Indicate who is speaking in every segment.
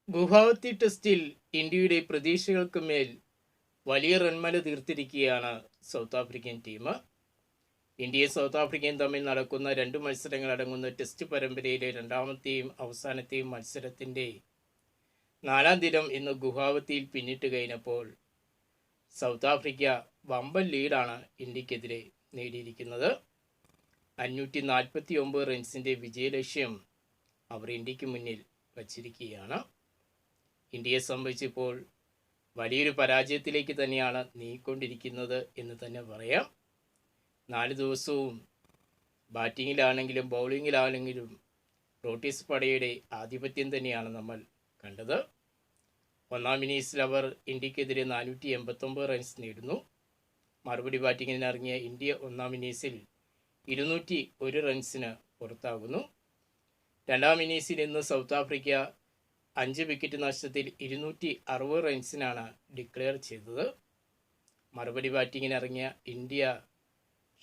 Speaker 1: ഗുവാഹത്തി ടെസ്റ്റിൽ ഇന്ത്യയുടെ പ്രതീക്ഷകൾക്ക് മേൽ വലിയ റൺമല തീർത്തിരിക്കുകയാണ് സൗത്ത് ആഫ്രിക്കൻ ടീം. ഇന്ത്യയും സൗത്ത് ആഫ്രിക്കയും തമ്മിൽ നടക്കുന്ന 2 മത്സരങ്ങൾ അടങ്ങുന്ന ടെസ്റ്റ് പരമ്പരയിലെ രണ്ടാമത്തെയും അവസാനത്തെയും മത്സരത്തിൻ്റെ 4ാം ദിനം ഇന്ന് ഗുവാഹത്തിയിൽ പിന്നിട്ട് കഴിഞ്ഞപ്പോൾ സൗത്ത് ആഫ്രിക്ക വമ്പൻ ലീഡാണ് ഇന്ത്യക്കെതിരെ നേടിയിരിക്കുന്നത്. 549 റൺസിൻ്റെ വിജയലക്ഷ്യം അവർ ഇന്ത്യക്ക് മുന്നിൽ വച്ചിരിക്കുകയാണ്. ഇന്ത്യയെ സംബന്ധിച്ചിപ്പോൾ വലിയൊരു പരാജയത്തിലേക്ക് തന്നെയാണ് നീങ്ങിക്കൊണ്ടിരിക്കുന്നത് എന്ന് തന്നെ പറയാം. 4 ദിവസവും ബാറ്റിങ്ങിലാണെങ്കിലും ബൗളിങ്ങിലാണെങ്കിലും റോട്ടീസ് പടയുടെ ആധിപത്യം തന്നെയാണ് നമ്മൾ കണ്ടത്. 1ാം ഇന്നിങ്സിൽ അവർ ഇന്ത്യക്കെതിരെ 489 റൺസ് നേടുന്നു. മറുപടി ബാറ്റിങ്ങിനിറങ്ങിയ ഇന്ത്യ 1ാം ഇന്നിങ്സിൽ 201 റൺസിന് പുറത്താകുന്നു. 2ാം ഇന്നിങ്സിൽ ഇന്ന് സൗത്ത് ആഫ്രിക്ക 5 വിക്കറ്റ് നഷ്ടത്തിൽ 260 റൺസിനാണ് ഡിക്ലെയർ ചെയ്തത്. മറുപടി ബാറ്റിങ്ങിനിറങ്ങിയ ഇന്ത്യ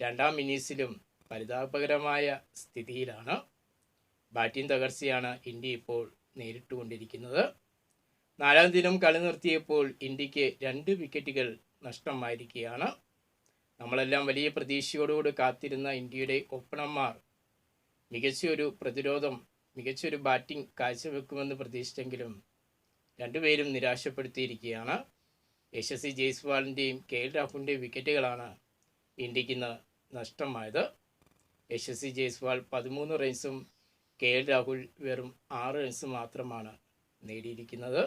Speaker 1: 2ാം ഇന്നിങ്സിലും പരിതാപകരമായ സ്ഥിതിയിലാണ്. ബാറ്റിംഗ് തകർച്ചയാണ് ഇന്ത്യ ഇപ്പോൾ നേരിട്ടുകൊണ്ടിരിക്കുന്നത്. 4ാം ദിനം കളി നിർത്തിയപ്പോൾ ഇന്ത്യക്ക് 2 വിക്കറ്റുകൾ നഷ്ടമായിരിക്കുകയാണ്. നമ്മളെല്ലാം വലിയ പ്രതീക്ഷയോടുകൂടി കാത്തിരുന്ന ഇന്ത്യയുടെ ഓപ്പണർമാർ മികച്ചൊരു ബാറ്റിംഗ് കാഴ്ചവെക്കുമെന്ന് പ്രതീക്ഷിച്ചെങ്കിലും രണ്ടുപേരും നിരാശപ്പെടുത്തിയിരിക്കുകയാണ്. യശസ്വി ജയ്സ്വാളിൻ്റെയും കെ.എൽ. രാഹുലിൻ്റെയും വിക്കറ്റുകളാണ് ഇന്ത്യക്ക് നഷ്ടമായത്. യശസ്വി ജയ്സ്വാൾ 13 റൺസും കെ.എൽ. രാഹുൽ വെറും 6 റൺസും മാത്രമാണ് നേടിയിരിക്കുന്നത്.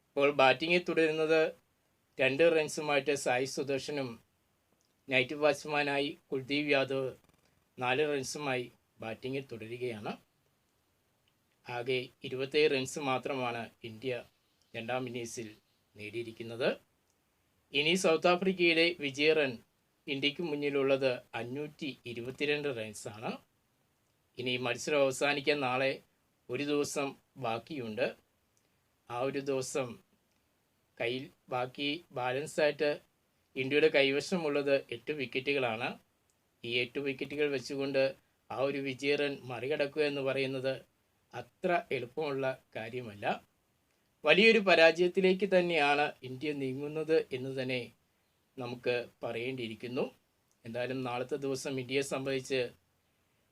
Speaker 1: ഇപ്പോൾ ബാറ്റിങ്ങിൽ തുടരുന്നത് 2 റൺസുമായിട്ട് സായി സുദർശനും നൈറ്റ് ബാറ്റ്സ്മാനായി കുൽദീപ് യാദവ് 4 റൺസുമായി ബാറ്റിങ്ങിൽ തുടരുകയാണ്. ആകെ 27 റൺസ് മാത്രമാണ് ഇന്ത്യ 2ാം ഇന്നിങ്സിൽ നേടിയിരിക്കുന്നത്. ഇനി സൗത്ത് ആഫ്രിക്കയുടെ വിജയ റൺ ഇന്ത്യക്ക് മുന്നിലുള്ളത് 522 റൺസാണ്. ഇനി മത്സരം അവസാനിക്കാൻ നാളെ ഒരു ദിവസം ബാക്കിയുണ്ട്. ആ ഒരു ദിവസം ബാക്കി ബാലൻസായിട്ട് ഇന്ത്യയുടെ കൈവശമുള്ളത് 8 വിക്കറ്റുകളാണ്. ഈ 8 വിക്കറ്റുകൾ വെച്ചുകൊണ്ട് ആ ഒരു വിജയ റൺ മറികടക്കുക എന്ന് പറയുന്നത് അത്ര എളുപ്പമുള്ള കാര്യമല്ല. വലിയൊരു പരാജയത്തിലേക്ക് തന്നെയാണ് ഇന്ത്യ നീങ്ങുന്നത് എന്ന് തന്നെ നമുക്ക് പറയേണ്ടിയിരിക്കുന്നു. എന്തായാലും നാളത്തെ ദിവസം ഇന്ത്യയെ സംബന്ധിച്ച്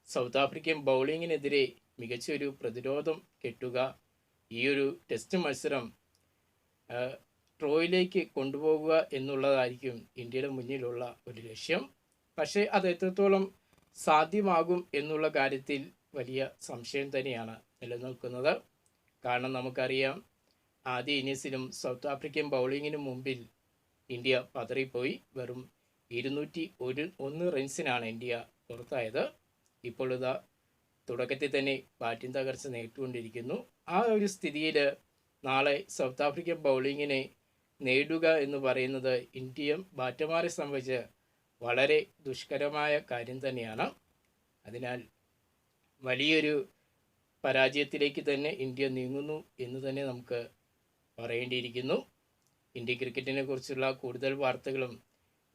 Speaker 1: സൗത്ത് ആഫ്രിക്കൻ ബൗളിങ്ങിനെതിരെ മികച്ചൊരു പ്രതിരോധം കെട്ടുക, ഈ ഒരു ടെസ്റ്റ് മത്സരം ട്രോയിലേക്ക് കൊണ്ടുപോകുക എന്നുള്ളതായിരിക്കും ഇന്ത്യയുടെ മുന്നിലുള്ള ഒരു ലക്ഷ്യം. പക്ഷേ അത് എത്രത്തോളം സാധ്യമാകും എന്നുള്ള കാര്യത്തിൽ വലിയ സംശയം തന്നെയാണ് നിലനിൽക്കുന്നത്. കാരണം നമുക്കറിയാം, ആദ്യ ഇന്നിങ്സിലും സൗത്ത് ആഫ്രിക്കൻ ബൗളിങ്ങിന് മുമ്പിൽ ഇന്ത്യ പതറിപ്പോയി. വെറും 201 റൺസിനാണ് ഇന്ത്യ പുറത്തായത്. ഇപ്പോൾ ഇതാ തുടക്കത്തിൽ തന്നെ ബാറ്റിംഗ് തകർച്ച നേരിട്ടുകൊണ്ടിരിക്കുന്നു. ആ ഒരു സ്ഥിതിയിൽ നാളെ സൗത്ത് ആഫ്രിക്കൻ ബൗളിങ്ങിനെ നേടുക എന്ന് പറയുന്നത് ഇന്ത്യൻ ബാറ്റർമാരെ സംബന്ധിച്ച് വളരെ ദുഷ്കരമായ കാര്യം തന്നെയാണ്. അതിനാൽ വലിയൊരു പരാജയത്തിലേക്ക് തന്നെ ഇന്ത്യ നീങ്ങുന്നു എന്ന് തന്നെ നമുക്ക് പറയേണ്ടിയിരിക്കുന്നു. ഇന്ത്യ ക്രിക്കറ്റിനെ കുറിച്ചുള്ള കൂടുതൽ വാർത്തകളും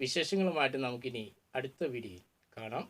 Speaker 1: വിശേഷങ്ങളുമായിട്ട് നമുക്കിനി അടുത്ത വീഡിയോയിൽ കാണാം.